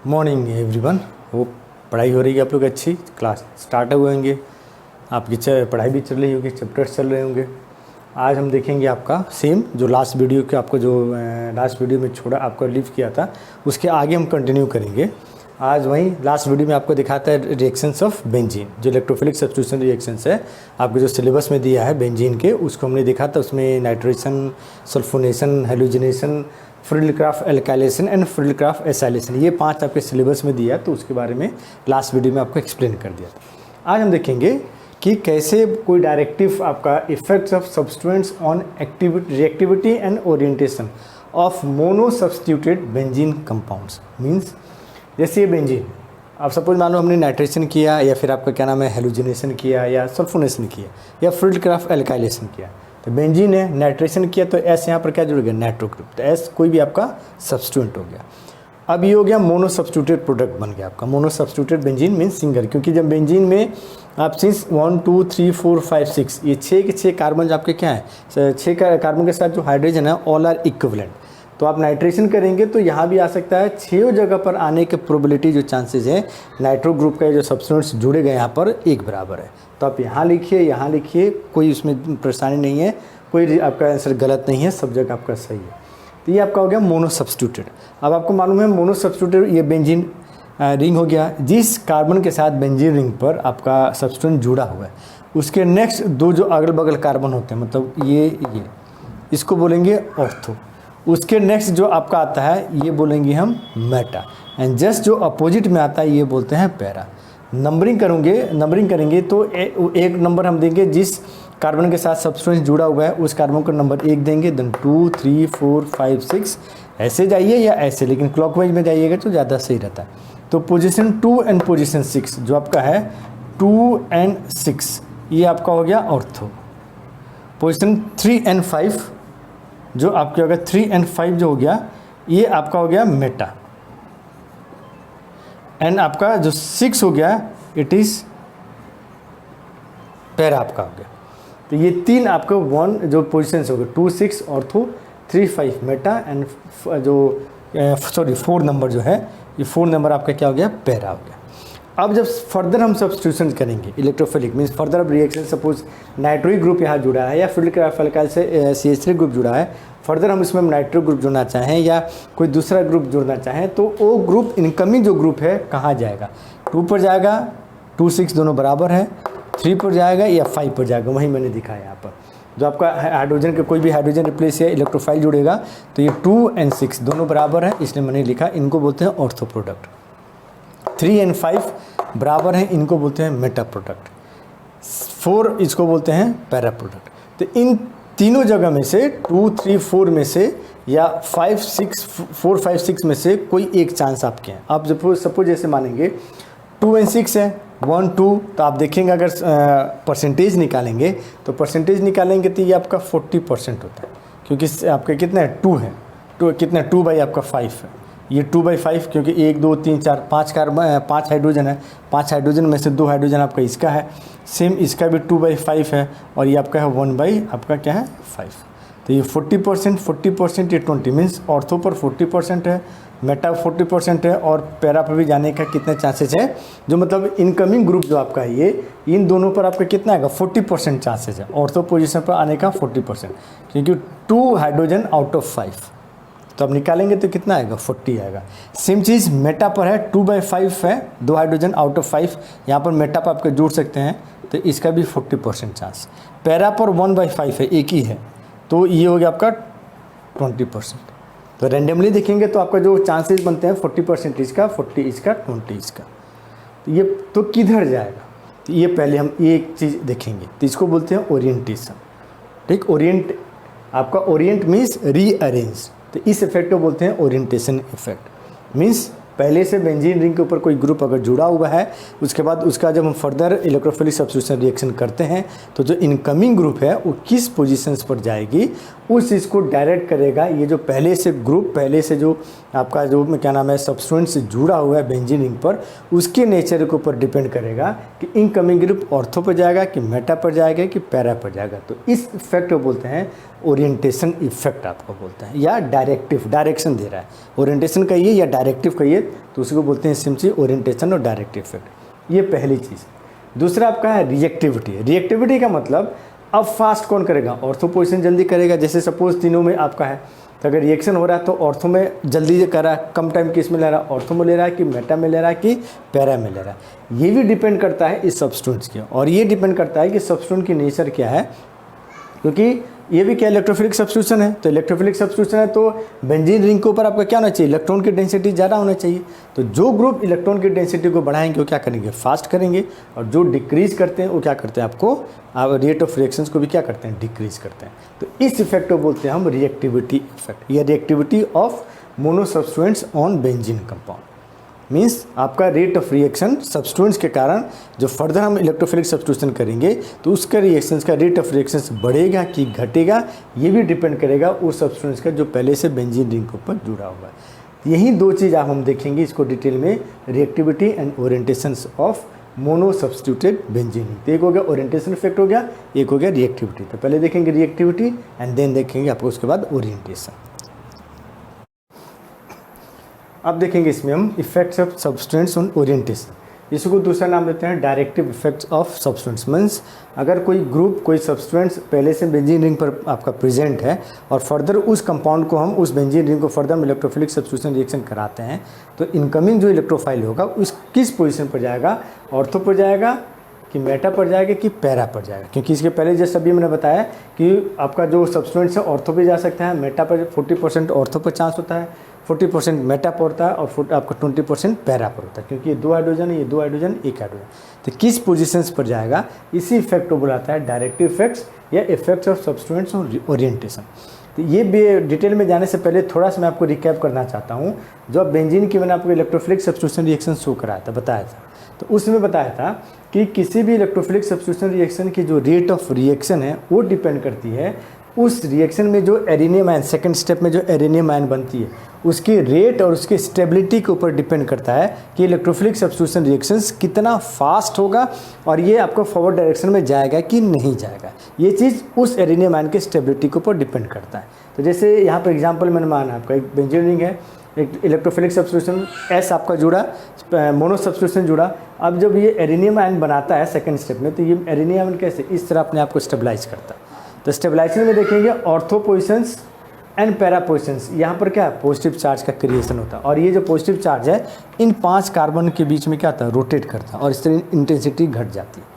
Morning everyone. वो पढ़ाई हो रही है आप लोग अच्छी, क्लास स्टार्ट हुए होंगे, आपकी पढ़ाई भी चल रही होगी, चैप्टर्स चल रहे होंगे। आज हम देखेंगे आपका सेम जो लास्ट वीडियो के आपको जो लास्ट वीडियो में छोड़ा आपको लीव किया था उसके आगे हम कंटिन्यू करेंगे। आज वहीं लास्ट वीडियो में आपको दिखाता है रिएक्शंस ऑफ बेंजीन, जो इलेक्ट्रोफिलिक सब्स्टिट्यूशन रिएक्शंस है आपको जो सिलेबस में दिया है बेंजीन के, उसको हमने देखा था। उसमें nitration, sulphonation, halogenation, Friedel Crafts alkylation and Friedel Crafts acylation, ये 5 आपके सिलेबस में दिया, तो उसके बारे में लास्ट वीडियो में आपको एक्सप्लेन कर दिया था। आज हम देखेंगे कि कैसे कोई डायरेक्टिव आपका effects of substance on reactivity and orientation of mono substituted benzene compounds. Means जैसे ये बेंजीन, आप सपोज मान लो हमने नाइट्रेशन किया या फिर आपका क्या नाम है हेलोजिनेशन किया या सल्फोनेशन किया या फ्रिडलक्राफ्ट एल्काइलेशन किया, तो बेंजीन है, नाइट्रेशन किया तो एस यहाँ पर क्या जुड़ गया, नाइट्रो ग्रुप, तो एस कोई भी आपका सब्स्टिट्यूएंट हो गया। अब ये हो गया मोनो सब्स्टिट्यूटेड प्रोडक्ट बन गया आपका। Mono substituted benzene means single, क्योंकि जब बेंजीन में आप सिंस 1 2 3 4 5 6 ये 6 के 6 कार्बन आपके क्या है, 6 कार्बन के साथ जो हाइड्रोजन है ऑल आर इक्विवेलेंट। तो आप नाइट्रेशन करेंगे तो यहाँ भी आ सकता है, 6 जगह पर आने के प्रोबेबिलिटी जो चांसेस है नाइट्रो ग्रुप का जो सब्स्टिट्यूएंट्स जुड़े गए यहाँ पर एक बराबर है। तो आप यहाँ लिखिए, कोई उसमें परेशानी नहीं है, कोई आपका आंसर गलत नहीं है, सब जगह आपका सही है। तो ये आपका हो गया मोनो सब्स्टिट्यूटेड। अब आपको मालूम है मोनो सब्स्टिट्यूटेड, ये बेंजीन रिंग हो गया, जिस कार्बन के साथ बेंजीन रिंग पर आपका सब्स्टिट्यूएंट जुड़ा हुआ है उसके नेक्स्ट 2 जो अगल बगल कार्बन होते हैं, मतलब ये इसको बोलेंगे ऑर्थो। उसके नेक्स्ट जो आपका आता है ये बोलेंगे हम मेटा, एंड जस्ट जो अपोजिट में आता है ये बोलते हैं पैरा। नंबरिंग करेंगे तो एक नंबर हम देंगे जिस कार्बन के साथ सब्स्टिट्यूएंट जुड़ा हुआ है उस कार्बन को नंबर 1 देंगे, देन 2 3 4 5 6 ऐसे जाइए या ऐसे, लेकिन क्लॉकवाइज में जाइएगा तो ज़्यादा सही रहता है। तो पोजीशन 2 एंड पोजीशन 6 जो आपका है 2 एंड 6 ये आपका हो गया ऑर्थो। पोजीशन 3 एंड 5 जो आपके हो गया 3 एंड 5 जो हो गया ये आपका हो गया मेटा, एंड आपका जो 6 हो गया इट इज़ पैरा आपका हो गया। तो ये 3 आपको 1 जो पोजीशंस हो गए 2 6 ऑर्थो, 3 5 मेटा एंड जो 4 नंबर जो है ये 4 नंबर आपका क्या हो गया, पैरा हो गया। अब जब फर्दर हम सब्स्टिट्यूशन करेंगे इलेक्ट्रोफिलिक मीन्स फर्दर अब रिएक्शन, सपोज नाइट्रोइक ग्रुप यहाँ जुड़ा है या फ्रिडलक्राफ्ट एल्काइल से CH3 ग्रुप जुड़ा है, फर्दर हम इसमें नाइट्रो ग्रुप जुड़ना चाहें या कोई दूसरा ग्रुप जुड़ना चाहें तो वो ग्रुप इनकमिंग जो ग्रुप है कहाँ जाएगा, 2 पर जाएगा, 2 6 दोनों बराबर है, 3 पर जाएगा या 5 पर जाएगा, वही मैंने दिखाया यहाँ पर। जो आपका हाइड्रोजन का कोई भी हाइड्रोजन रिप्लेस या इलेक्ट्रोफाइल जुड़ेगा तो ये 2 एंड 6 दोनों बराबर है, इसलिए मैंने लिखा, इनको बोलते हैं ऑर्थो प्रोडक्ट। 3 एंड 5 बराबर हैं, इनको बोलते हैं मेटा प्रोडक्ट। 4 इसको बोलते हैं पैरा प्रोडक्ट। तो इन तीनों जगह में से 2 3 4 में से या 4 5 6 में से कोई एक चांस आपके हैं। आप सपोज जैसे मानेंगे 2 एंड 6 है 1 2, तो आप देखेंगे अगर परसेंटेज निकालेंगे तो ये आपका 40% होता है, क्योंकि आपके कितने हैं 2 है, 2 कितने 2 बाई आपका 5 है, ये 2 बाई 5 क्योंकि 1 2 3 4 5 कार्बन 5 हाइड्रोजन है, 5 हाइड्रोजन में से 2 हाइड्रोजन आपका इसका है, सेम इसका भी 2 बाई 5 है और ये आपका है 1 बाई आपका क्या है 5। तो ये 40% ये 20 मीन्स ऑर्थो पर 40% है, मेटा 40% है और पैरा पर भी जाने का कितने चांसेस है, जो मतलब इनकमिंग ग्रुप जो आपका है ये इन दोनों पर आपका कितना आएगा 40% चांसेस है ऑर्थो पोजीशन पर आने का 40%, क्योंकि 2 हाइड्रोजन आउट ऑफ 5, तो अब निकालेंगे तो कितना आएगा 40 आएगा। सेम चीज़ मेटा पर है 2 बाई 5 है, 2 हाइड्रोजन आउट ऑफ 5, यहाँ पर मेटा पर आपके जुड़ सकते हैं तो इसका भी 40% चांस। पैरा पर 1 बाई 5 है, एक ही है, तो ये हो गया आपका 20%। तो रैंडमली देखेंगे तो आपका जो चांसेस बनते हैं 40% इसका, 40 इसका, 20 इसका, तो ये तो किधर जाएगा, तो ये पहले हम एक चीज़ देखेंगे, तो इसको बोलते हैं ओरिएंटेशन। ठीक, ओरिएंट मीन्स रीअरेंज, तो इस इफेक्ट को बोलते हैं ओरिएंटेशन इफेक्ट। मीन्स पहले से बेंजीन रिंग के ऊपर कोई ग्रुप अगर जुड़ा हुआ है, उसके बाद उसका जब हम फर्दर इलेक्ट्रोफिलिक सब्स्टिट्यूशन रिएक्शन करते हैं तो जो इनकमिंग ग्रुप है वो किस पोजीशंस पर जाएगी उस चीज़ को डायरेक्ट करेगा। ये जो पहले से ग्रुप, पहले से जो आपका जो क्या नाम है सब्स्टिट्यूएंट से जुड़ा हुआ है बेंजीन रिंग पर, उसके नेचर के ऊपर डिपेंड करेगा कि इनकमिंग ग्रुप ऑर्थो पर जाएगा कि मेटा पर जाएगा कि पैरा पर जाएगा। तो इस इफेक्ट को बोलते हैं ओरिएंटेशन इफेक्ट, आपको बोलते हैं, या डायरेक्टिव, डायरेक्शन दे रहा है। ओरिएंटेशन कहिए या डायरेक्टिव कहिए तो उसको बोलते हैं सिंपली ओरिएंटेशन और डायरेक्टिव इफेक्ट। ये पहली चीज़। दूसरा आपका है रिएक्टिविटी। रिएक्टिविटी का मतलब अब फास्ट कौन करेगा, ऑर्थो पोजीशन जल्दी करेगा। जैसे सपोज तीनों में आपका है तो अगर रिएक्शन हो रहा है तो ऑर्थो में जल्दी कर रहा है, कम टाइम किस में ले रहा है, ऑर्थो में ले रहा है कि मेटा में ले रहा है कि पैरा में ले रहा है। ये भी डिपेंड करता है इस सब्स्टिट्यूएंट्स के, और ये डिपेंड करता है कि सब्स्टिट्यूएंट की नेचर क्या है, क्योंकि ये भी क्या इलेक्ट्रोफिलिक सब्स्टिट्यूशन है। तो इलेक्ट्रोफिलिक सब्स्टिट्यूशन है तो बेंजीन रिंग के ऊपर आपका क्या होना चाहिए, इलेक्ट्रॉन की डेंसिटी ज़्यादा होना चाहिए। तो जो ग्रुप इलेक्ट्रॉन की डेंसिटी को बढ़ाएंगे वो क्या करेंगे, फास्ट करेंगे, और जो डिक्रीज करते हैं वो क्या करते हैं, आपको रेट ऑफ रिएक्शंस को भी क्या करते हैं, डिक्रीज करते हैं। तो इस इफेक्ट को बोलते हैं हम रिएक्टिविटी इफेक्ट, या reactivity of mono substituents on benzene compound. Means आपका रेट ऑफ रिएक्शन सब्स्टिट्यूएंट्स के कारण जो फर्दर हम इलेक्ट्रोफिलिक सब्स्टिट्यूशन करेंगे तो उसका रिएक्शंस का रेट ऑफ रिएक्शंस बढ़ेगा कि घटेगा, ये भी डिपेंड करेगा उस सब्स्टिट्यूएंट्स का जो पहले से बेंजीन रिंग के ऊपर जुड़ा हुआ है। यही दो चीज़ आप हम देखेंगे इसको डिटेल में, reactivity and orientation of mono substituted benzene ring. तो एक हो गया ओरिएंटेशन इफेक्ट हो गया, एक हो गया रिएक्टिविटी। तो पहले देखेंगे रिएक्टिविटी एंड देन देखेंगे आपको उसके बाद ओरिएंटेशन। अब देखेंगे इसमें हम effects of substance on orientation. इसको दूसरा नाम देते हैं directive effects of substance. Means अगर कोई ग्रुप, कोई सब्सटेंस पहले से बेंजीन रिंग पर आपका प्रेजेंट है और फर्दर उस कंपाउंड को हम, उस बेंजीन रिंग को फर्दर इलेक्ट्रोफिलिक सब्स्टिट्यूशन रिएक्शन कराते हैं तो इनकमिंग जो इलेक्ट्रोफाइल होगा उस किस पोजीशन पर जाएगा, ऑर्थो पर जाएगा कि मेटा पर जाएगा कि पैरा पर जाएगा। क्योंकि इसके पहले जैसे अभी मैंने बताया कि आपका जो सब्सटेंस है ऑर्थो पे जा सकता है, मेटा पर 40% ऑर्थो पर चांस होता है, 40% मेटा पर होता है और आपका 20% पैरा पर होता है, क्योंकि ये दो हाइड्रोजन है, ये दो हाइड्रोजन, एक हाइड्रोजन। तो किस पोजीशंस पर जाएगा, इसी इफेक्ट को बुलाता है डायरेक्टिव इफेक्ट्स या effects of substituents on orientation. तो ये भी डिटेल में जाने से पहले थोड़ा सा मैं आपको रिकैप करना चाहता हूँ। जो अब बेंजीन की मैंने आपको इलेक्ट्रोफिलिक सब्स्टिट्यूशन रिएक्शन शो कराया था, बताया था, तो उसमें बताया था कि किसी भी इलेक्ट्रोफिलिक सब्स्टिट्यूशन रिएक्शन की जो रेट ऑफ रिएक्शन है वो डिपेंड करती है उस रिएक्शन में जो एरेनियम आयन, सेकंड स्टेप में जो एरेनियम आयन बनती है उसकी रेट और उसकी स्टेबिलिटी के ऊपर डिपेंड करता है कि इलेक्ट्रोफिलिक सब्स्टिट्यूशन रिएक्शंस कितना फास्ट होगा और ये आपको फॉरवर्ड डायरेक्शन में जाएगा कि नहीं जाएगा। ये चीज़ उस एरेनियम आयन की स्टेबिलिटी के ऊपर डिपेंड करता है। तो जैसे यहाँ पर एग्जाम्पल मैंने माना, आपका एक बेंजीन रिंग है, एक इलेक्ट्रोफिलिक सब्स्टिट्यूशन एस आपका जुड़ा, मोनो सब्स्टिट्यूशन जुड़ा। अब जब ये एरेनियम आयन बनाता है सेकंड स्टेप में, तो ये एरेनियम आयन कैसे इस तरह अपने आप को स्टेबलाइज करता है। तो स्टेबलाइजेशन में देखेंगे ortho positions and para positions, यहाँ पर क्या पॉजिटिव चार्ज का क्रिएशन होता है और ये जो पॉजिटिव चार्ज है इन 5 कार्बन के बीच में क्या होता है, रोटेट करता है और इस तरह इंटेंसिटी घट जाती है।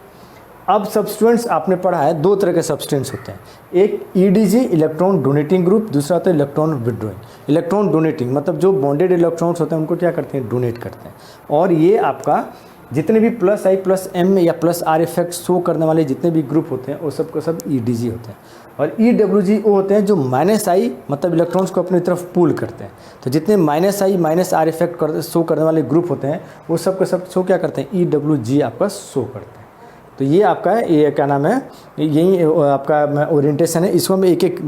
अब सब्स्टिट्यूएंट्स आपने पढ़ा है, 2 तरह के सब्स्टिट्यूएंट्स होते हैं, एक ईडीजी इलेक्ट्रॉन डोनेटिंग ग्रुप, दूसरा होता है इलेक्ट्रॉन विड्रॉइंग। इलेक्ट्रॉन डोनेटिंग मतलब जो बॉन्डेड इलेक्ट्रॉन्स होते हैं उनको क्या करते हैं, डोनेट करते हैं। और ये आपका जितने भी प्लस आई प्लस एम या प्लस आर इफेक्ट शो करने वाले जितने भी ग्रुप होते हैं वो सब को सब ईडीजी होते हैं। और ईडब्ल्यूजी वो होते हैं जो माइनस आई मतलब इलेक्ट्रॉन्स को अपनी तरफ पुल करते हैं। तो जितने minus I minus are effect show करने वाले ग्रुप होते हैं वो सब के सब शो क्या करते हैं, ईडब्ल्यूजी आपका शो करते हैं। तो ये आपका ये क्या नाम है, यही आपका ओरिएंटेशन है। इसको हम एक एक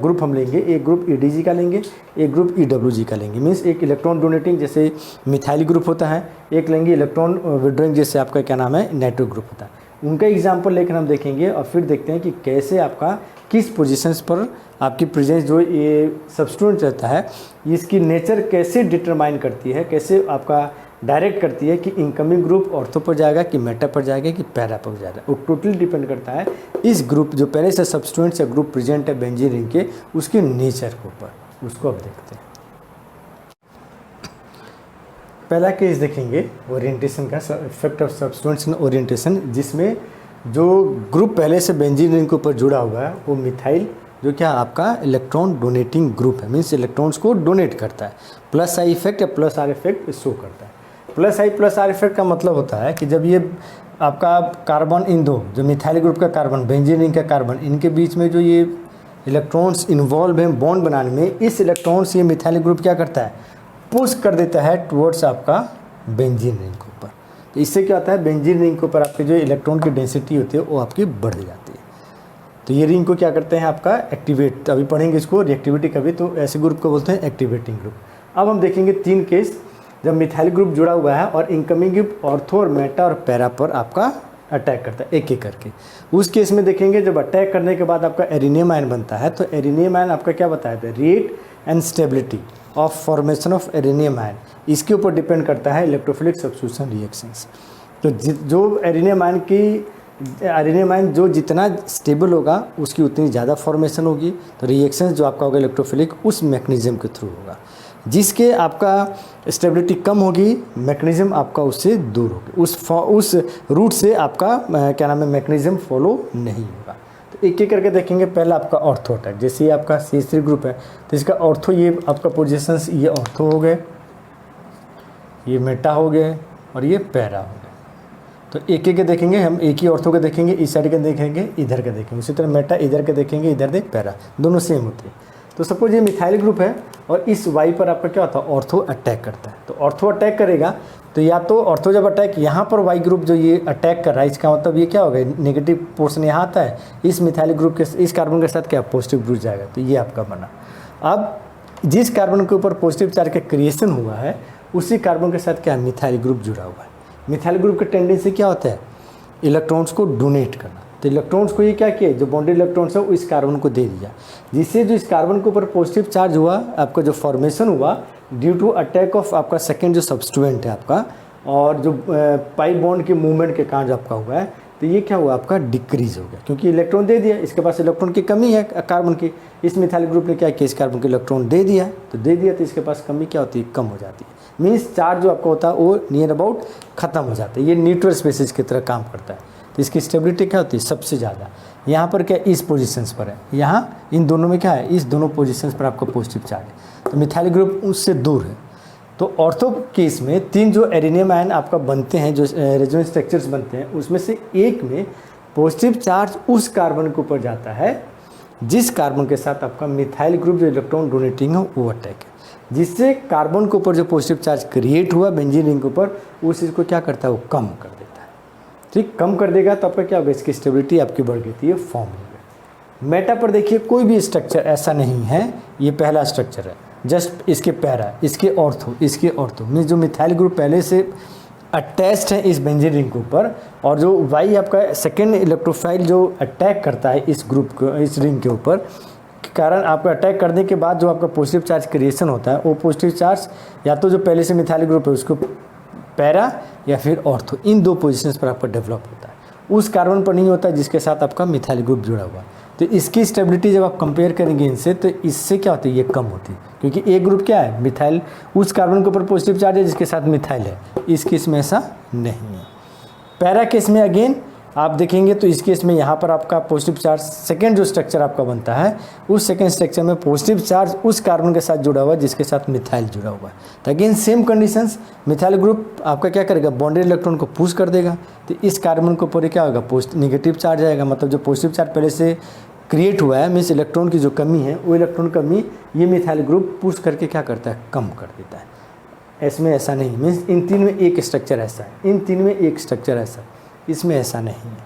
ग्रुप हम लेंगे, एक ग्रुप ईडीजी का लेंगे, एक ग्रुप ईडब्ल्यूजी का लेंगे। मीन्स एक इलेक्ट्रॉन डोनेटिंग जैसे मिथाइल ग्रुप होता है, एक लेंगे इलेक्ट्रॉन विड्रॉइंग जैसे आपका क्या नाम है, नाइट्रो ग्रुप होता है। उनका एग्जाम्पल लेकर हम देखेंगे और फिर देखते हैं कि कैसे आपका किस पोजीशंस पर आपकी प्रेजेंस जो ये सब्स्टिट्यूएंट रहता है इसकी नेचर कैसे डिटरमाइन करती है, कैसे आपका डायरेक्ट करती है कि इनकमिंग ग्रुप ऑर्थो पर जाएगा कि मेटा पर जाएगा कि पैरा पर जाएगा। वो टोटली डिपेंड करता है इस ग्रुप जो पहले से सब्स्टिट्यूएंट्स या ग्रुप प्रेजेंट है बेंजीन रिंग के उसके नेचर के ऊपर। उसको अब देखते हैं। पहला केस देखेंगे ओरिएंटेशन का, effect of substituents in orientation, जिसमें जो ग्रुप पहले से बेंजीन रिंग के ऊपर जुड़ा हुआ है वो मिथाइल जो क्या आपका इलेक्ट्रॉन डोनेटिंग ग्रुप है, मीन्स इलेक्ट्रॉन्स को डोनेट करता है। प्लस आई इफेक्ट या प्लस आर इफेक्ट शो करता है। Plus I plus are effect का मतलब होता है कि जब ये आपका कार्बन इन दो जो मिथाइल ग्रुप का कार्बन बेंजीन रिंग का कार्बन इनके बीच में जो ये इलेक्ट्रॉन्स इन्वॉल्व हैं बॉन्ड बनाने में, इस इलेक्ट्रॉन्स ये मिथाइल ग्रुप क्या करता है पुश कर देता है टुवर्ड्स आपका बेंजीन रिंग के ऊपर। तो इससे क्या होता है, बेंजीन रिंग के ऊपर आपके जो इलेक्ट्रॉन की डेंसिटी होती है वो आपकी बढ़ जाती है। तो ये रिंग को क्या करते हैं आपका एक्टिवेट, तो अभी पढ़ेंगे इसको रिएक्टिविटी कभी, तो ऐसे ग्रुप को बोलते हैं एक्टिवेटिंग ग्रुप। अब हम देखेंगे 3 केस जब मिथाइल ग्रुप जुड़ा हुआ है और इनकमिंग ग्रुप ऑर्थो और मेटा और पैरा पर आपका अटैक करता है एक एक करके। उस केस में देखेंगे जब अटैक करने के बाद आपका एरिनियम आयन बनता है, तो एरिनियम आयन आपका क्या बताया था, rate and stability of formation of arenium ion, इसके ऊपर डिपेंड करता है इलेक्ट्रोफिलिक सब्स्टिट्यूशन रिएक्शंस। तो जो एरिनियम आयन जो जितना स्टेबल होगा उसकी उतनी ज़्यादा फॉर्मेशन होगी, तो रिएक्शंस जो आपका होगा इलेक्ट्रोफिलिक उस मैकेनिज्म के थ्रू होगा। जिसके आपका स्टेबिलिटी कम होगी, मैकेनिज्म आपका उससे दूर होगी, उस रूट से आपका क्या नाम है मैकेनिज्म फॉलो नहीं होगा। तो एक एक करके देखेंगे। पहला आपका ऑर्थो अटैक, जैसे ये आपका CH3 ग्रुप है तो इसका ऑर्थो, ये आपका पोजीशंस, ये ऑर्थो हो गए, ये मेटा हो गए और ये पैरा हो गए। तो एक एक के देखेंगे हम, एक ही ऑर्थो के देखेंगे, इस साइड के देखेंगे, इधर के देखेंगे, उसी तरह मेटा इधर के देखेंगे, इधर देख पैरा, दोनों सेम होते हैं। तो सपोज ये मिथाइल ग्रुप है और इस वाई पर आपका क्या होता है, ऑर्थो अटैक करता है। तो ऑर्थो अटैक करेगा तो या तो ऑर्थो जब अटैक यहाँ पर वाई ग्रुप जो ये अटैक कर रहा है, इसका मतलब ये क्या होगा, नेगेटिव पोर्शन यहाँ आता है, इस मिथाइल ग्रुप के इस कार्बन के साथ क्या पॉजिटिव ग्रुप जाएगा, तो ये आपका बना। अब जिस कार्बन के ऊपर पॉजिटिव चार्ज का क्रिएशन हुआ है उसी कार्बन के साथ क्या मिथाइल ग्रुप जुड़ा हुआ है। मिथाइल ग्रुप का टेंडेंसी क्या होता है, इलेक्ट्रॉन्स को डोनेट करना। तो इलेक्ट्रॉन्स को ये क्या किया, जो बॉन्डेड इलेक्ट्रॉन्स है वो इस कार्बन को दे दिया, जिससे जो इस कार्बन के ऊपर पॉजिटिव चार्ज हुआ, आपका जो फॉर्मेशन हुआ ड्यू टू अटैक ऑफ आपका सेकेंड जो सब्स्टिट्यूएंट है आपका, और जो पाई बॉन्ड के मूवमेंट के कारण जो आपका हुआ है, तो ये क्या हुआ आपका डिक्रीज हो गया, क्योंकि इलेक्ट्रॉन दे दिया, इसके पास इलेक्ट्रॉन की कमी है कार्बन की। इस मिथाइल ग्रुप ने क्या किया, इस कार्बन के इलेक्ट्रॉन दे दिया, तो इसके पास कमी क्या होती है, कम हो जाती है। मीन्स चार्ज जो आपका होता है वो नियर अबाउट ख़त्म हो जाता है। ये न्यूट्रल स्पेसिस की तरह काम करता है। तो इसकी स्टेबिलिटी क्या होती है, सबसे ज़्यादा यहाँ पर क्या इस पोजीशंस पर है, यहाँ इन दोनों में क्या है, इस दोनों पोजीशंस पर आपका पॉजिटिव चार्ज है। तो मिथाइल ग्रुप उससे दूर है। तो ऑर्थो केस में 3 जो एरिनियम आयन आपका बनते हैं, जो रेजोनेंस स्ट्रक्चर्स बनते हैं, उसमें से एक में पॉजिटिव चार्ज उस कार्बन के ऊपर जाता है जिस कार्बन के साथ आपका मिथाइल ग्रुप जो इलेक्ट्रॉन डोनेटिंग है वो अटैक है, जिससे कार्बन के ऊपर जो पॉजिटिव चार्ज क्रिएट हुआ बेंजीन रिंग के ऊपर, उस चीज़ को क्या करता है, वो कम कर देता है। ठीक, कम कर देगा तो आपका क्या होगा, इसकी स्टेबिलिटी आपकी बढ़ गई थी, ये फॉर्म हो गया। मेटा पर देखिए कोई भी स्ट्रक्चर ऐसा नहीं है, ये पहला स्ट्रक्चर है, जस्ट इसके पैरा, इसके ऑर्थो मीन्स जो मिथाइल ग्रुप पहले से अटैच्ड है इस बेंजीन रिंग के ऊपर, और जो वाई आपका सेकेंड इलेक्ट्रोफाइल जो अटैक करता है इस ग्रुप को, इस रिंग के ऊपर, के कारण आपका अटैक करने के बाद जो आपका पॉजिटिव चार्ज क्रिएशन होता है, वो पॉजिटिव चार्ज या तो जो पहले से मिथाइल ग्रुप है उसको पैरा या फिर ऑर्थो, इन 2 पोजीशंस पर आपका डेवलप होता है। उस कार्बन पर नहीं होता जिसके साथ आपका मिथाइल ग्रुप जुड़ा हुआ है। तो इसकी स्टेबिलिटी जब आप कंपेयर करेंगे इनसे, तो इससे क्या होती है, ये कम होती है, क्योंकि एक ग्रुप क्या है, मिथाइल, उस कार्बन के ऊपर पॉजिटिव चार्ज है जिसके साथ मिथाइल है। इस केस में ऐसा नहीं है। पैरा केस में अगेन आप देखेंगे तो इस केस में यहाँ पर आपका पॉजिटिव चार्ज, सेकेंड जो स्ट्रक्चर आपका बनता है, उस सेकेंड स्ट्रक्चर में पॉजिटिव चार्ज उस कार्बन के साथ जुड़ा हुआ है जिसके साथ मिथाइल जुड़ा हुआ है। तो again same conditions, methyl group आपका क्या करेगा, बॉन्डेड इलेक्ट्रॉन को पुश कर देगा, तो इस कार्बन के ऊपर क्या होगा, नेगेटिव चार्ज आएगा, मतलब जो पॉजिटिव चार्ज पहले से क्रिएट हुआ है, मीन्स इलेक्ट्रॉन की जो कमी है, वो इलेक्ट्रॉन कमी ये मिथाइल ग्रुप पुश करके क्या करता है, कम कर देता है। इसमें ऐसा नहीं, मीन्स इन 3 में एक स्ट्रक्चर ऐसा है, इन 3 में एक स्ट्रक्चर ऐसा है, इसमें ऐसा नहीं है।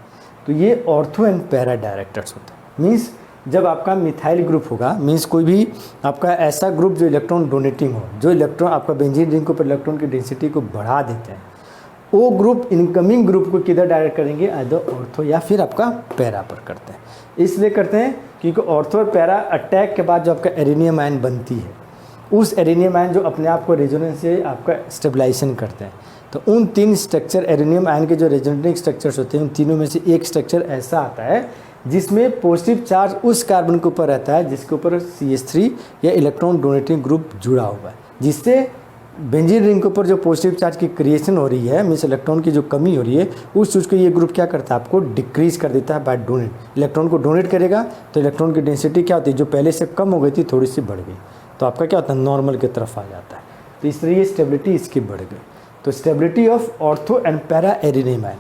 तो ये ऑर्थो एंड पैरा डायरेक्टर्स होता है। मीन्स जब आपका मिथाइल ग्रुप होगा, मीन्स कोई भी आपका ऐसा ग्रुप जो इलेक्ट्रॉन डोनेटिंग हो, जो इलेक्ट्रॉन आपका बेंजीन रिंग के ऊपर इलेक्ट्रॉन की डेंसिटी को बढ़ा देते हैं, वो ग्रुप इनकमिंग ग्रुप को किधर डायरेक्ट करेंगे, आइदर ऑर्थो या फिर आपका पैरा पर करते हैं। इसलिए करते हैं क्योंकि ऑर्थो और पैरा अटैक के बाद जो आपका एरिनियम आयन बनती है, उस एरिनियम आयन जो अपने आप को रेजोनेंस से आपका स्टेबलाइजेशन करते हैं, तो उन 3 स्ट्रक्चर एरिनियम आयन के जो रेजोनेटिंग स्ट्रक्चर्स होते हैं, उन तीनों में से एक स्ट्रक्चर ऐसा आता है जिसमें पॉजिटिव चार्ज उस कार्बन के ऊपर रहता है जिसके ऊपर CH3 या इलेक्ट्रॉन डोनेटिंग ग्रुप जुड़ा हुआ है, जिससे बेंजीन रिंग के ऊपर जो पॉजिटिव चार्ज की क्रिएशन हो रही है, मीन्स इलेक्ट्रॉन की जो कमी हो रही है, उस चीज़ को ये ग्रुप क्या करता है, आपको डिक्रीज कर देता है बाय डोनेट। इलेक्ट्रॉन को डोनेट करेगा तो इलेक्ट्रॉन की डेंसिटी क्या होती है, जो पहले से कम हो गई थी थोड़ी सी बढ़ गई, तो आपका क्या होता है, नॉर्मल की तरफ आ जाता है। तो इस तरह ये स्टेबिलिटी इसकी बढ़ गई। तो stability of ortho and para arenium ion,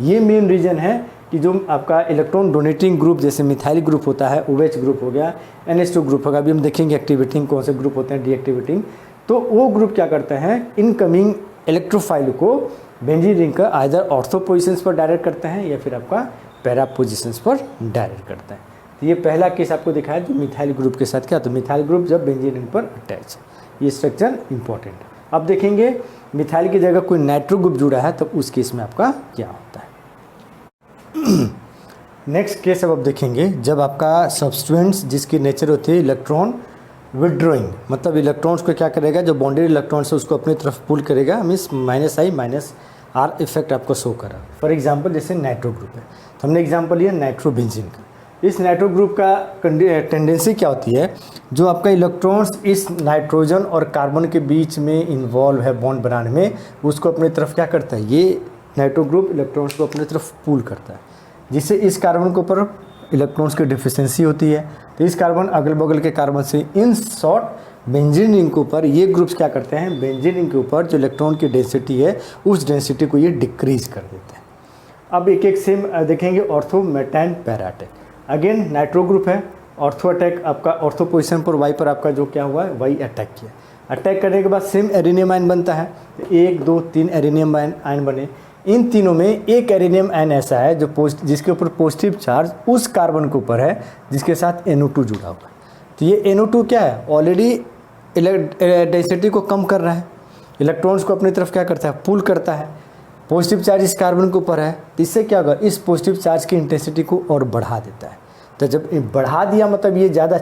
ये मेन रीजन है कि जो आपका इलेक्ट्रॉन डोनेटिंग ग्रुप जैसे मिथाइल ग्रुप होता है, OH ग्रुप हो गया, NH2 ग्रुप होगा, अभी हम देखेंगे एक्टिवेटिंग कौन से ग्रुप होते हैं, डीएक्टिवेटिंग, तो वो ग्रुप क्या करते हैं, इनकमिंग इलेक्ट्रोफाइल को बेंजीन रिंग का आइदर ऑर्थो पोजिशंस पर डायरेक्ट करते हैं या फिर आपका पैरा पोजिशंस पर डायरेक्ट करते हैं। तो ये पहला केस आपको दिखाया जो मिथाइल ग्रुप के साथ क्या, तो मिथाइल ग्रुप जब बेंजीन रिंग पर अटैच है, ये स्ट्रक्चर इंपॉर्टेंट है। अब देखेंगे मिथाइल की जगह कोई नाइट्रो ग्रुप जुड़ा है तो उस केस में आपका क्या होता है। नेक्स्ट केस अब देखेंगे जब आपका सब्सटेंस जिसकी नेचर होती है इलेक्ट्रॉन विड्रॉइंग, मतलब इलेक्ट्रॉन्स को क्या करेगा, जो बॉन्डेड इलेक्ट्रॉन्स है उसको अपनी तरफ पुल करेगा, मीन्स -I - R इफेक्ट आपको शो करा। फॉर एग्जांपल जैसे नाइट्रो ग्रुप है, तो हमने एग्जांपल लिया नाइट्रोबेंजीन का। इस नाइट्रो ग्रुप का टेंडेंसी क्या होती है, जो आपका इलेक्ट्रॉन्स इस नाइट्रोजन और कार्बन के बीच में इन्वॉल्व है बॉन्ड बनाने में, उसको अपनी तरफ क्या करता है, ये नाइट्रो ग्रुप इलेक्ट्रॉन्स को अपनी तरफ पुल करता है, जिससे इस कार्बन के ऊपर इलेक्ट्रॉन्स की डिफिशिएंसी होती है। तो इस कार्बन अगल बगल के कार्बन से इन शॉर्ट बेंजीन रिंग के ऊपर ये ग्रुप्स क्या करते हैं, बेंजीन रिंग के ऊपर जो इलेक्ट्रॉन की डेंसिटी है उस डेंसिटी को ये डिक्रीज कर देते हैं। अब एक एक सेम देखेंगे ortho meta and para attack. Again nitro group है, ऑर्थो अटैक आपका ऑर्थो पोजिशन पर वाई पर आपका जो क्या हुआ है वाई अटैक किया। अटैक करने के बाद सेम एरिनियम आयन बनता है, तो 1 2 3 एरिनियम आयन बने। इन तीनों में एक एरिनियम आयन ऐसा है जो जिसके ऊपर पॉजिटिव चार्ज उस कार्बन के ऊपर है जिसके साथ NO2 जुड़ा हुआ है। तो ये NO2 क्या है, ऑलरेडी डेंसिटी को कम कर रहा है, इलेक्ट्रॉन्स को अपनी तरफ क्या करता है, पुल करता है। पॉजिटिव चार्ज इस कार्बन के ऊपर है, तो इससे क्या होगा, इस पॉजिटिव चार्ज की इंटेंसिटी को और बढ़ा देता है। तो जब बढ़ा दिया मतलब ये ज़्यादा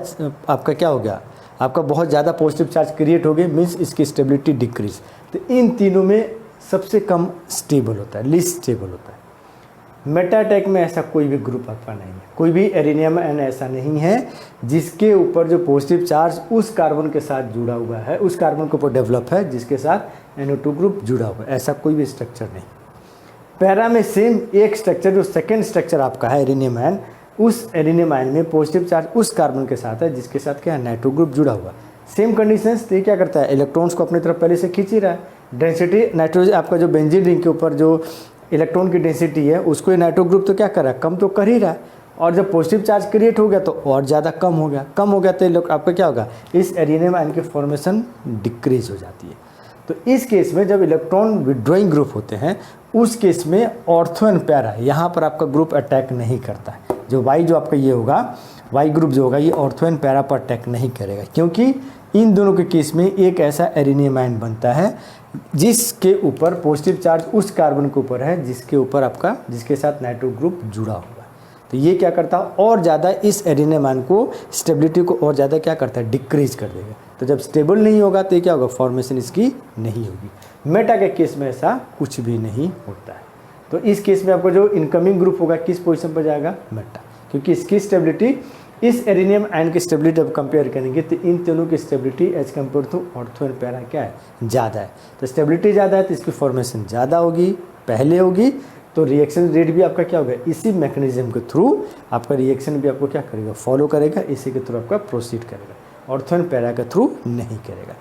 आपका क्या हो गया, आपका बहुत ज़्यादा पॉजिटिव चार्ज क्रिएट हो गए, मीन्स इसकी स्टेबिलिटी डिक्रीज। तो इन तीनों में सबसे कम स्टेबल होता है, लीस्ट स्टेबल होता है। मेटा अटैक में ऐसा कोई भी ग्रुप आपका नहीं है, कोई भी एरिनियम आयन ऐसा नहीं है जिसके ऊपर जो पॉजिटिव चार्ज उस कार्बन के साथ जुड़ा हुआ है, उस कार्बन के ऊपर डेवलप है जिसके साथ NO2 ग्रुप जुड़ा हुआ है, ऐसा कोई भी स्ट्रक्चर नहीं। पैरा में सेम एक स्ट्रक्चर, जो सेकेंड स्ट्रक्चर आपका है एरिनियम आयन, उस एरिनियम आयन में पॉजिटिव चार्ज उस कार्बन के साथ है जिसके साथ क्या है, नाइट्रो ग्रुप जुड़ा हुआ। सेम कंडीशंस, तो ये क्या करता है, इलेक्ट्रॉन्स को अपनी तरफ पहले से खींच ही रहा है। डेंसिटी नाइट्रोजन आपका जो बेंजीन रिंग के ऊपर जो इलेक्ट्रॉन की डेंसिटी है उसको ये नाइट्रो ग्रुप तो क्या कर रहा है, कम तो कर ही रहा है। और जब पॉजिटिव चार्ज क्रिएट हो गया तो और ज़्यादा कम हो गया तो आपका क्या होगा, इस एरिनियम आयन की फॉर्मेशन डिक्रीज हो जाती है। तो इस केस में जब इलेक्ट्रॉन विड्रॉइंग ग्रुप होते हैं उस केस में ऑर्थो एंड पैरा यहाँ पर आपका ग्रुप अटैक नहीं करता है। जो वाई जो आपका ये होगा, वाई ग्रुप जो होगा ये ऑर्थो एंड पैरा पर अटैक नहीं करेगा, क्योंकि इन दोनों के केस में एक ऐसा एरिनियम आयन बनता है जिसके ऊपर पॉजिटिव चार्ज उस कार्बन के ऊपर है जिसके साथ नाइट्रो ग्रुप जुड़ा हुआ है। तो ये क्या करता है, और ज़्यादा इस एरिनियम आयन को स्टेबिलिटी को और ज़्यादा क्या करता है, डिक्रीज कर देगा। तो जब स्टेबल नहीं होगा तो ये क्या होगा, फॉर्मेशन इसकी नहीं होगी। मेटा के केस में ऐसा कुछ भी नहीं होता है। तो इस केस में आपको जो इनकमिंग ग्रुप होगा किस पोजीशन पर जाएगा, मेटा, क्योंकि इसकी स्टेबिलिटी इस एरिनियम आयन की स्टेबिलिटी अब कंपेयर करेंगे तो इन तीनों की stability as compare to ortho and para क्या है, ज़्यादा है। तो स्टेबिलिटी ज़्यादा है तो इसकी फॉर्मेशन ज़्यादा होगी, पहले होगी, तो रिएक्शन रेट भी आपका क्या होगा, इसी मैकेनिज्म के थ्रू आपका रिएक्शन भी आपको क्या करेगा, फॉलो करेगा, इसी के थ्रू आपका प्रोसीड करेगा, ऑर्थो एंड पैरा के थ्रू नहीं करेगा।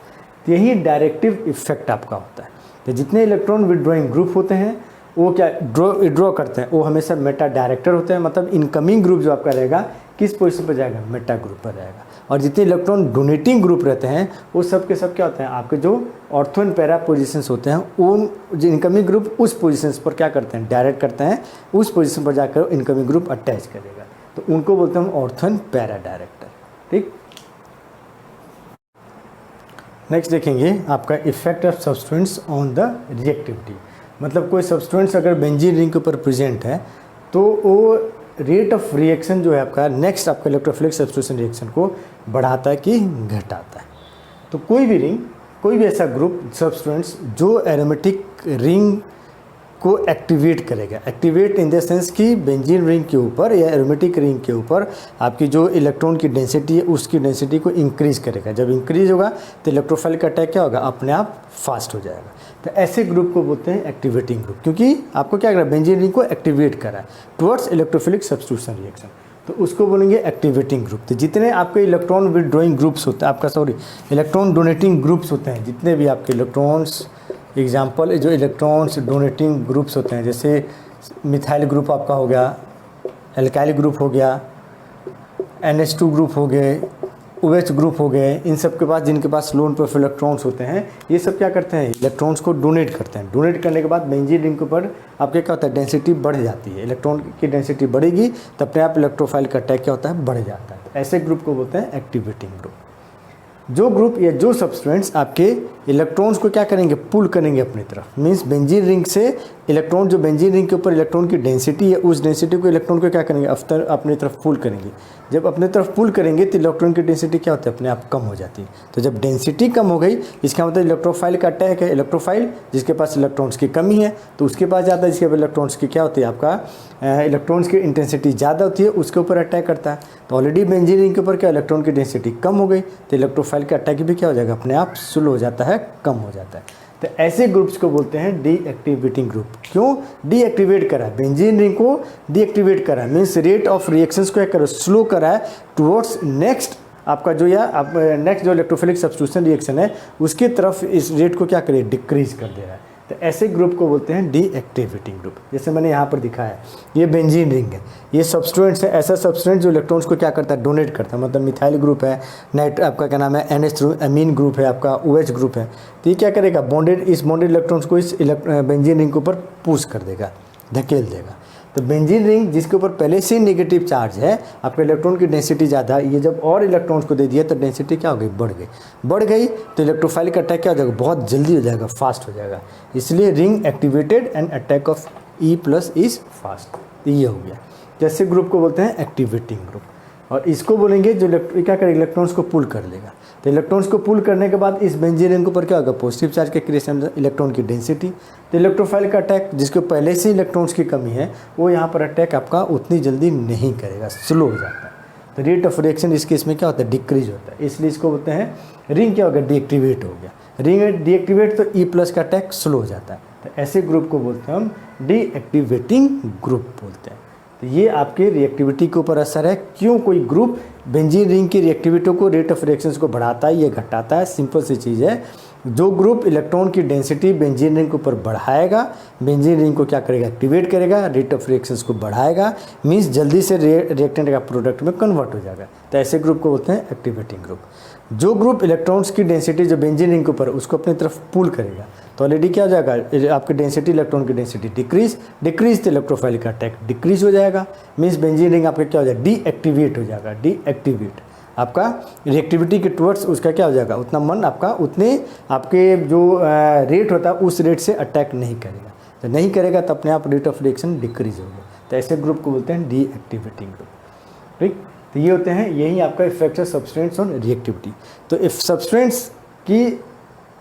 तो यही डायरेक्टिव इफेक्ट आपका होता है। तो जितने इलेक्ट्रॉन विड्रॉइंग ग्रुप होते हैं वो क्या ड्रॉ करते हैं, वो हमेशा मेटा डायरेक्टर होते हैं, मतलब इनकमिंग ग्रुप जो आपका रहेगा किस पोजीशन पर जाएगा, मेटा ग्रुप पर रहेगा। और जितने इलेक्ट्रॉन डोनेटिंग ग्रुप रहते हैं वो सब के सब क्या होते हैं, आपके जो ऑर्थो एंड पैरा पोजीशंस होते हैं उन जो इनकमिंग ग्रुप उस पोजीशंस पर क्या करते हैं, डायरेक्ट करते हैं, उस पोजीशन पर जाकर इनकमिंग ग्रुप अटैच करेगा, तो उनको बोलते हैं ऑर्थो एंड पैरा डायरेक्टर। ठीक, नेक्स्ट देखेंगे आपका effect of substance on the reactivity. मतलब कोई सब्सटेंस अगर बेंजीन रिंग के ऊपर प्रेजेंट है तो वो रेट ऑफ रिएक्शन जो है आपका नेक्स्ट आपका इलेक्ट्रोफिलिक सब्स्टिट्यूशन रिएक्शन को बढ़ाता है कि घटाता है। तो कोई भी रिंग, कोई भी ऐसा ग्रुप सब्सटेंस जो एरोमेटिक रिंग को एक्टिवेट करेगा, एक्टिवेट इन द सेंस कि बेंजीन रिंग के ऊपर या एरोमेटिक रिंग के ऊपर आपकी जो इलेक्ट्रॉन की डेंसिटी है उसकी डेंसिटी को इंक्रीज करेगा। जब इंक्रीज होगा तो इलेक्ट्रोफाइल का अटैक क्या होगा, अपने आप फास्ट हो जाएगा। तो ऐसे ग्रुप को बोलते हैं एक्टिवेटिंग ग्रुप, क्योंकि आपको क्या कर रहा है, बेंजीन रिंग को एक्टिवेट कर रहा है टुवर्ड्स इलेक्ट्रोफिलिक सब्स्टिट्यूशन रिएक्शन, तो उसको बोलेंगे एक्टिवेटिंग ग्रुप। तो जितने आपके इलेक्ट्रॉन विड्रॉइंग ग्रुप्स होते हैं, इलेक्ट्रॉन डोनेटिंग ग्रुप्स होते हैं, जितने भी आपके इलेक्ट्रॉन्स एग्जाम्पल जो इलेक्ट्रॉन्स डोनेटिंग ग्रुप्स होते हैं, जैसे मिथाइल ग्रुप आपका हो गया, एल्काइल ग्रुप हो गया, NH2 ग्रुप हो गए, OH ग्रुप हो गए, इन सब के पास जिनके पास लोन पर इलेक्ट्रॉन्स होते हैं, ये सब क्या करते हैं, इलेक्ट्रॉन्स को डोनेट करते हैं। डोनेट करने के बाद बेंजीन रिंग के ऊपर आपके क्या होता है, डेंसिटी बढ़ जाती है। इलेक्ट्रॉन की डेंसिटी बढ़ेगी तो अपने आप इलेक्ट्रोफाइल का अटैक क्या होता है, बढ़ जाता है। तो ऐसे ग्रुप को बोलते हैं एक्टिवेटिंग ग्रुप। जो ग्रुप या जो सब्सटेंस आपके इलेक्ट्रॉन्स को क्या करेंगे, पुल करेंगे अपनी तरफ, मीन्स बेंजीन रिंग से इलेक्ट्रॉन, जो बेंजीन रिंग के ऊपर इलेक्ट्रॉन की डेंसिटी है, उस डेंसिटी को इलेक्ट्रॉन को क्या करेंगे, अपनी तरफ पुल करेंगे। जब अपनी तरफ पुल करेंगे तो इलेक्ट्रॉन की डेंसिटी क्या होती है, अपने आप कम हो जाती है। तो जब डेंसिटी कम हो गई, इसका मतलब इलेक्ट्रोफाइल का अटैक है। इलेक्ट्रोफाइल जिसके पास इलेक्ट्रॉन्स की कमी है तो उसके पास जाता है, जिसके पास इलेक्ट्रॉन्स की क्या होती है, आपका इलेक्ट्रॉन्स की इंटेंसिटी ज़्यादा होती है, उसके ऊपर अटैक करता है। तो ऑलरेडी बेंजीन रिंग के ऊपर क्या इलेक्ट्रॉन की डेंसिटी कम हो गई, तो इलेक्ट्रोफाइल का अटैक भी क्या हो जाएगा, अपने आप स्लो हो जाता है, कम हो जाता है। तो ऐसे ग्रुप्स को बोलते हैं डीएक्टिवेटिंग ग्रुप। क्यों डीएक्टिवेट करा, बेंजीन रिंग को डीएक्टिवेट करा, मीन्स रेट ऑफ रिएक्शंस को क्या करो, स्लो करा है टुवर्ड्स नेक्स्ट आपका जो या आप नेक्स्ट जो इलेक्ट्रोफिलिक सब्स्टिट्यूशन रिएक्शन है उसकी तरफ इस रेट को क्या करे, डिक्रीज कर दे रहा है। तो ऐसे ग्रुप को बोलते हैं डीएक्टिवेटिंग ग्रुप। जैसे मैंने यहाँ पर दिखाया है, ये बेंजीन रिंग है, ये सब्सटेंस है, ऐसा सब्सटेंस जो इलेक्ट्रॉन्स को क्या करता है, डोनेट करता है। मतलब मिथाइल ग्रुप है, नाइट आपका क्या नाम है, NH अमीन ग्रुप है, आपका OH ग्रुप है। तो ये क्या करेगा, बॉन्डेड इस बॉन्डेड इलेक्ट्रॉन्स को इस बेंजीन रिंग के ऊपर पुश कर देगा, धकेल देगा। तो बेंजीन रिंग जिसके ऊपर पहले से नेगेटिव चार्ज है, आपके इलेक्ट्रॉन की डेंसिटी ज़्यादा, ये जब और इलेक्ट्रॉन्स को दे दिया तो डेंसिटी क्या हो गई, बढ़ गई तो इलेक्ट्रोफाइल का अटैक क्या हो जाएगा, बहुत जल्दी हो जाएगा, फास्ट हो जाएगा। इसलिए ring activated and attack of E+ is fast. ये हो गया। जैसे ग्रुप को बोलते हैं एक्टिवेटिंग ग्रुप। और इसको बोलेंगे जो क्या करेगा, इलेक्ट्रॉन्स को पुल कर लेगा। तो इलेक्ट्रॉन्स को पुल करने के बाद इस बेंजीन रिंग के ऊपर क्या होगा, पॉजिटिव चार्ज के क्रिएशन, इलेक्ट्रॉन की डेंसिटी। तो इलेक्ट्रोफाइल का अटैक जिसको पहले से इलेक्ट्रॉन्स की कमी है, वो यहाँ पर अटैक आपका उतनी जल्दी नहीं करेगा, स्लो हो जाता है। तो रेट ऑफ रिएक्शन इस केस में क्या होता है, डिक्रीज होता है। इसलिए इसको बोलते हैं रिंग क्या हो गया, डीएक्टिवेट हो गया। रिंग डीएक्टिवेट तो E+ का अटैक स्लो हो जाता है। तो ऐसे ग्रुप को बोलते हैं हम डीएक्टिवेटिंग ग्रुप बोलते हैं। तो ये आपके रिएक्टिविटी के ऊपर असर है। क्यों कोई ग्रुप बेंजीन रिंग की रिएक्टिविटी को, रेट ऑफ रिएक्शंस को बढ़ाता है या घटाता है, सिंपल सी चीज़ है। जो ग्रुप इलेक्ट्रॉन की डेंसिटी बेंजीन रिंग के ऊपर बढ़ाएगा, बेंजीन रिंग को क्या करेगा, एक्टिवेट करेगा, रेट ऑफ रिएक्शंस को बढ़ाएगा, मीन्स जल्दी से रिएक्टेंट का प्रोडक्ट में कन्वर्ट हो जाएगा। तो ऐसे ग्रुप को बोलते हैं एक्टिवेटिंग ग्रुप। जो ग्रुप इलेक्ट्रॉन्स की डेंसिटी जो बेंजीन रिंग के ऊपर उसको अपनी तरफ पुल करेगा, तो ऑलरेडी क्या हो जाएगा, आपकी डेंसिटी, इलेक्ट्रॉन की डेंसिटी डिक्रीज तो इलेक्ट्रोफाइल का अटैक डिक्रीज हो जाएगा। मीन्स बेंजीन रिंग आपका क्या हो जाएगा, डीएक्टिवेट हो जाएगा। डीएक्टिवेट आपका रिएक्टिविटी के टुवर्ड्स उसका क्या हो जाएगा, उतना मन आपका उतने आपके जो रेट होता है उस रेट से अटैक नहीं करेगा। तो नहीं करेगा तो अपने आप रेट ऑफ रिएक्शन डिक्रीज होगा। तो ऐसे ग्रुप को बोलते हैं डीएक्टिवेटिंग ग्रुप। ठीक, तो ये होते हैं, यही आपका इफेक्ट है सब्सटेंस ऑन रिएक्टिविटी। तो इफ सब्सटेंस की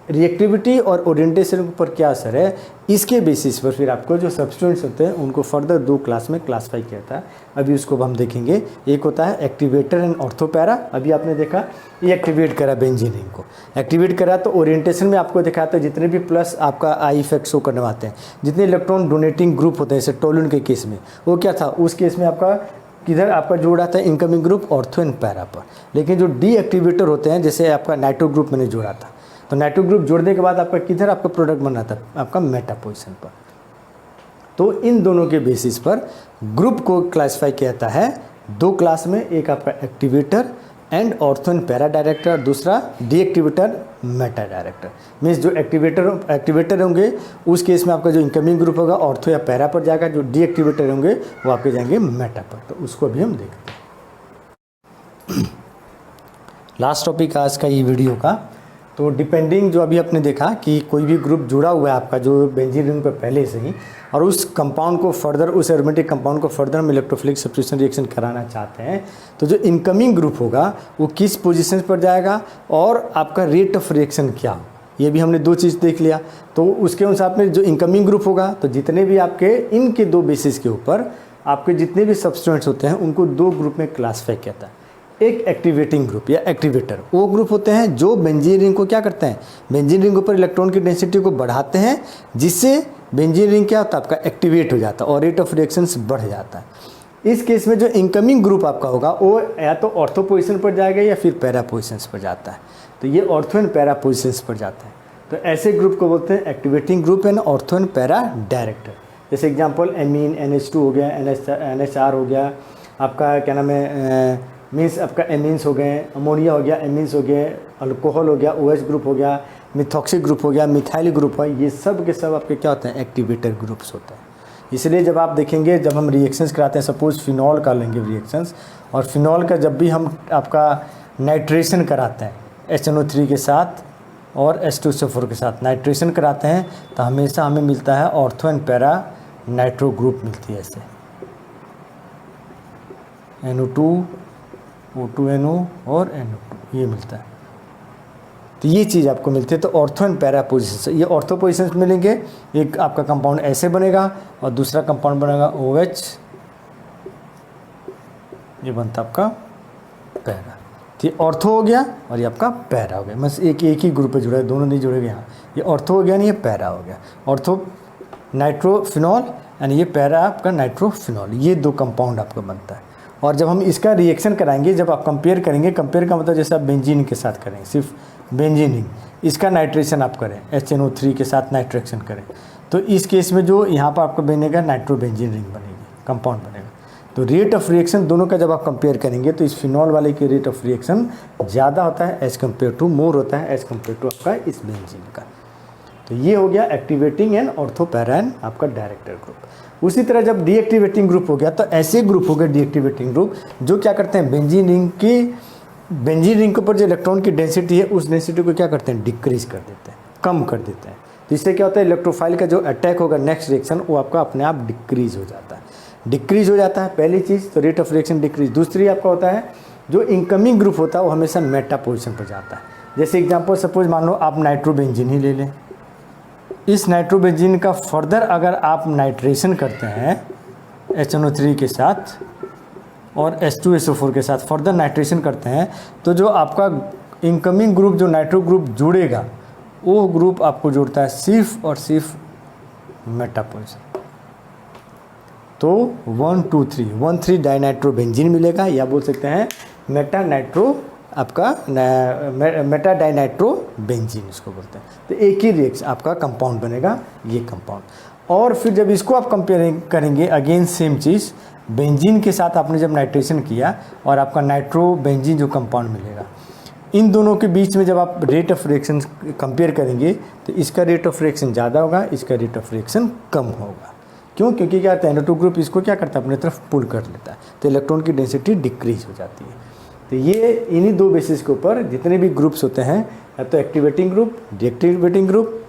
रिएक्टिविटी और ओरिएंटेशन के ऊपर क्या असर है, इसके बेसिस पर फिर आपको जो सब्सटेंस होते हैं उनको फर्दर 2 क्लास में क्लासीफाई किया था। अभी उसको हम देखेंगे। एक होता है एक्टिवेटर एंड ऑर्थोपैरा। अभी आपने देखा ये एक्टिवेट करा बेंजीन रिंग को, एक्टिवेट करा तो ओरिएंटेशन में आपको दिखाता है जितने भी प्लस आपका आई इफेक्ट शो करने आते हैं, जितने इलेक्ट्रॉन डोनेटिंग ग्रुप होते हैं, जैसे टोलून के केस में वो क्या था, उस केस में आपका किधर आपका जोड़ा था, incoming group ortho and para पर। लेकिन जो डीएक्टिवेटर होते हैं, जैसे आपका नाइट्रो ग्रुप मैंने जोड़ा था, तो नाइट्रो ग्रुप जोड़ने के बाद आपका किधर आपका प्रोडक्ट बन रहा था, आपका मेटा पोजीशन पर। तो इन दोनों के बेसिस पर ग्रुप को क्लासिफाई किया जाता है 2 क्लास में। एक आपका activator and ortho and para director, दूसरा डीएक्टिवेटर मेटा डायरेक्टर। मीन्स जो एक्टिवेटर होंगे उस केस में आपका जो इनकमिंग ग्रुप होगा ऑर्थो या पैरा पर जाएगा, जो डीएक्टिवेटर होंगे वो आपके जाएंगे मेटा पर। तो उसको भी हम देखते हैं। लास्ट टॉपिक आज का ये वीडियो का, तो डिपेंडिंग जो अभी आपने देखा कि कोई भी ग्रुप जुड़ा हुआ है आपका जो बेंजीन रिंग पर पहले से ही, और उस कंपाउंड को फर्दर, उस एरोमेटिक कंपाउंड को फर्दर हम इलेक्ट्रोफिलिक सब्स्टिट्यूशन रिएक्शन कराना चाहते हैं, तो जो इनकमिंग ग्रुप होगा वो किस पोजीशन पर जाएगा और आपका रेट ऑफ रिएक्शन क्या हो, ये भी हमने 2 चीज़ देख लिया। तो उसके अनुसार में जो इनकमिंग ग्रुप होगा, तो जितने भी आपके इनके 2 बेसिस के ऊपर आपके जितने भी सब्सटेंट्स होते हैं उनको 2 ग्रुप में क्लासीफाई किया था। एक एक्टिवेटिंग ग्रुप या एक्टिवेटर, वो ग्रुप होते हैं जो बेंजीन रिंग को क्या करते हैं, बेंजीन रिंग के ऊपर इलेक्ट्रॉन की डेंसिटी को बढ़ाते हैं, जिससे बेंजीन रिंग क्या होता है आपका एक्टिवेट हो जाता है और रेट ऑफ रिएक्शंस बढ़ जाता है। इस केस में जो इनकमिंग ग्रुप आपका होगा वो या तो ऑर्थो पोजीशन पर जाएगा या फिर पैरा पोजीशंस पर जाता है। तो ये ऑर्थो एंड पैरा पोजीशंस पर जाता है। तो ऐसे ग्रुप को बोलते हैं activating group and ortho and para director. जैसे एग्जांपल एमीन NH2 हो गया, NHR हो गया, आपका क्या नाम है मीन्स आपका एमीन्स हो गए, अमोनिया हो गया, एमीन्स हो गए, अल्कोहल हो गया, OH ग्रुप हो गया, मिथॉक्सी ग्रुप हो गया, मिथाइल ग्रुप है, ये सब के सब आपके क्या होते हैं, एक्टिवेटर ग्रुप्स होते हैं। इसलिए जब आप देखेंगे, जब हम रिएक्शंस कराते हैं, सपोज फिनॉल का लेंगे रिएक्शंस, और फिनॉल का जब भी हम आपका नाइट्रेशन कराते हैं HNO3 के साथ और H2SO4 के साथ नाइट्रेशन कराते हैं, तो हमेशा हमें मिलता है ortho and para nitro group मिलती है, ऐसे NO2, O2NO और NO2 ये मिलता है। तो ये चीज़ आपको मिलती है। तो ऑर्थो एंड पैरा पोजिशन, ये ऑर्थो पोजिशन मिलेंगे, एक आपका कंपाउंड ऐसे बनेगा और दूसरा कंपाउंड बनेगा OH, ये बनता आपका पैरा। तो ये ऑर्थो हो गया और ये आपका पैरा हो गया, बस एक ही ग्रुप पे जुड़ा है, दोनों नहीं जुड़ेंगे यहाँ। ये ऑर्थो हो गया नहीं, ये पैरा हो गया। ऑर्थो नाइट्रोफिनॉल एंड ये पैरा आपका नाइट्रोफिनॉल, ये दो कंपाउंड आपका बनता है। और जब हम इसका रिएक्शन कराएंगे, जब आप कंपेयर करेंगे, कंपेयर का मतलब जैसे आप बेंजीन के साथ करेंगे, सिर्फ बेंजीन रिंग, इसका नाइट्रेशन आप करें, HNO3 के साथ नाइट्रेशन करें, तो इस केस में जो यहाँ पर आपको बनेगा नाइट्रोबेंजीन रिंग बनेगी, कंपाउंड बनेगा। तो रेट ऑफ रिएक्शन दोनों का जब आप कंपेयर करेंगे तो इस फिनॉल वाले की रेट ऑफ रिएक्शन ज़्यादा होता है एज़ कम्पेयर टू, मोर होता है एज़ कम्पेयर टू आपका इस बेंजीन का। तो ये हो गया activating and ortho para and आपका डायरेक्टर ग्रुप। उसी तरह जब डीएक्टिवेटिंग ग्रुप हो गया, तो ऐसे ग्रुप हो गए डीएक्टिवेटिंग ग्रुप जो क्या करते हैं, बेंजीन रिंग के ऊपर जो इलेक्ट्रॉन की डेंसिटी है, उस डेंसिटी को क्या करते हैं, डिक्रीज कर देते हैं, कम कर देते हैं। तो इससे क्या होता है, इलेक्ट्रोफाइल का जो अटैक होगा नेक्स्ट रिएक्शन, वो आपका अपने आप डिक्रीज हो जाता है, पहली चीज़। तो रेट ऑफ रिएक्शन डिक्रीज। दूसरी आपका होता है जो इनकमिंग ग्रुप होता है वो हमेशा मेटा पोजिशन पर जाता है। जैसे एग्जाम्पल, सपोज मान लो आप नाइट्रोबेंजीन ही ले लें, इस नाइट्रोबेंजीन का फर्दर अगर आप नाइट्रेशन करते हैं HNO3 के साथ और H2SO4 के साथ फर्दर नाइट्रेशन करते हैं, तो जो आपका इनकमिंग ग्रुप जो नाइट्रो ग्रुप जुड़ेगा, वो ग्रुप आपको जुड़ता है सिर्फ और सिर्फ मेटा पोजिशन। तो 1 2 3 डाइनाइट्रोबेंजीन मिलेगा, या बोल सकते हैं मेटा डाइनाइट्रोबेंजीन इसको बोलते हैं। तो एक ही रिएक्शन आपका कंपाउंड बनेगा, ये कंपाउंड। और फिर जब इसको आप कंपेयर करेंगे, अगेन सेम चीज़, बेंजीन के साथ आपने जब नाइट्रेशन किया और आपका नाइट्रोबेंजीन जो कंपाउंड मिलेगा, इन दोनों के बीच में जब आप रेट ऑफ रिएक्शन कंपेयर करेंगे, तो इसका रेट ऑफ रिएक्शन ज़्यादा होगा, इसका रेट ऑफ रिएक्शन कम होगा। क्यों? क्योंकि क्या होता है, NO2 ग्रुप इसको क्या करता है, अपनी तरफ पुल कर लेता है, तो इलेक्ट्रॉन की डेंसिटी डिक्रीज हो जाती है। तो ये इन्हीं दो बेसिस के ऊपर जितने भी ग्रुप्स होते हैं, या तो activating group, deactivating group,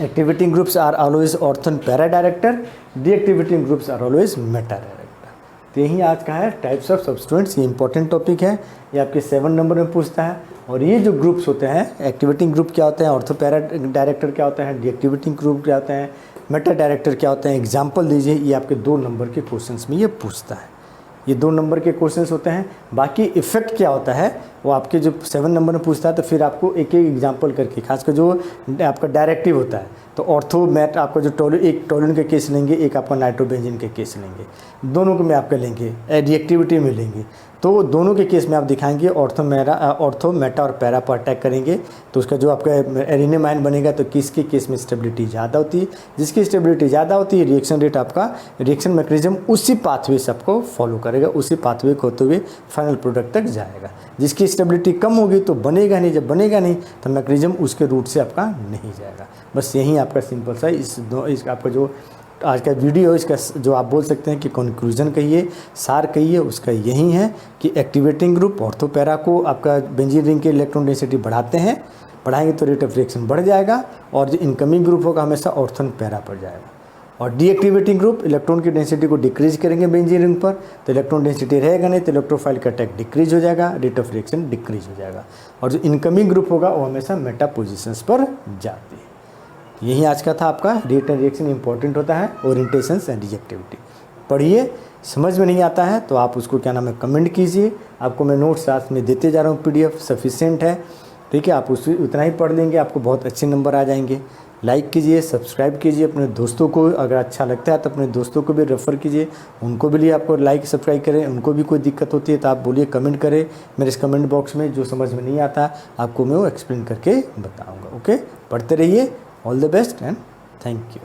activating groups are always ortho and para director, deactivating groups are always meta director. तो यही आज का है टाइप्स ऑफ सब्स्टिट्यूएंट्स, ये इंपॉर्टेंट टॉपिक है, ये आपके 7 नंबर में पूछता है। और ये जो ग्रुप्स होते हैं, एक्टिवेटिंग ग्रुप क्या होते हैं, ऑर्थो पैरा डायरेक्टर क्या होता है, डीएक्टिवेटिंग ग्रुप क्या होते हैं, मेटा डायरेक्टर क्या होते हैं, एग्जाम्पल दीजिए। ये आपके 2 नंबर के क्वेश्चंस में ये पूछता है, ये 2 नंबर के क्वेश्चंस होते हैं। बाकी इफेक्ट क्या होता है वो आपके जो 7 नंबर में पूछता है, तो फिर आपको एक एक एग्जाम्पल करके, खासकर जो आपका डायरेक्टिव होता है, तो ऑर्थो मैट आपका जो एक टोलिन के केस लेंगे, एक आपका नाइट्रोबेंजीन के केस लेंगे, दोनों को में आपके लेंगे, रिएक्टिविटी में लेंगे, तो दोनों के केस में आप दिखाएंगे ऑर्थो मेटा और पैरा पर अटैक करेंगे, तो उसका जो आपका एरिनियम आयन बनेगा, तो किसके केस में स्टेबिलिटी ज़्यादा होती है, जिसकी स्टेबिलिटी ज़्यादा होती है, रिएक्शन रेट आपका, रिएक्शन मैकेनिज्म उसी पाथवे से आपको फॉलो करेगा, उसी पाथवे को होते हुए फाइनल प्रोडक्ट तक जाएगा। जिसकी स्टेबिलिटी कम होगी तो बनेगा नहीं, जब बनेगा नहीं तो मैकेनिज्म उसके रूट से आपका नहीं जाएगा। बस यही आपका सिंपल सा इस आपका जो आज का वीडियो, इसका जो आप बोल सकते हैं कि कंक्लूजन कहिए, सार कहिए, उसका यही है कि एक्टिवेटिंग ग्रुप ऑर्थो पैरा को आपका बेंजीन रिंग के इलेक्ट्रॉन डेंसिटी बढ़ाएंगे तो रेट ऑफ रिएक्शन बढ़ जाएगा, और जो इनकमिंग ग्रुप होगा हमेशा ऑर्थो पैरा पर जाएगा। और डीएक्टिवेटिंग ग्रुप इलेक्ट्रॉन की डेंसिटी को डिक्रीज करेंगे बेंजीन रिंग पर, तो इलेक्ट्रॉन डेंसिटी रहेगा नहीं, तो इलेक्ट्रोफाइल का अटैक डिक्रीज हो जाएगा, रेट ऑफ रिएक्शन डिक्रीज हो जाएगा। और जो इनकमिंग ग्रुप होगा वो हमेशा मेटा पोजिशंस पर जाती है। यही आज का था आपका रेट एंड रिएक्शन इंपॉर्टेंट होता है, ओरिएंटेशंस एंड रिएक्टिविटी। पढ़िए, समझ में नहीं आता है तो आप उसको क्या नाम है कमेंट कीजिए, आपको मैं नोट्स साथ में देते जा रहा हूँ, PDF सफिशिएंट है, ठीक है, आप उसी उतना ही पढ़ लेंगे, आपको बहुत अच्छे नंबर आ जाएंगे। लाइक कीजिए, सब्सक्राइब कीजिए, अपने दोस्तों को अगर अच्छा लगता है तो अपने दोस्तों को भी रेफ़र कीजिए, उनको भी लिए आपको लाइक सब्सक्राइब करें, उनको भी कोई दिक्कत होती है तो आप बोलिए, कमेंट करें मेरे इस कमेंट बॉक्स में, जो समझ में नहीं आता आपको मैं वो एक्सप्लेन करके बताऊँगा। ओके, पढ़ते रहिए, all the best and thank you.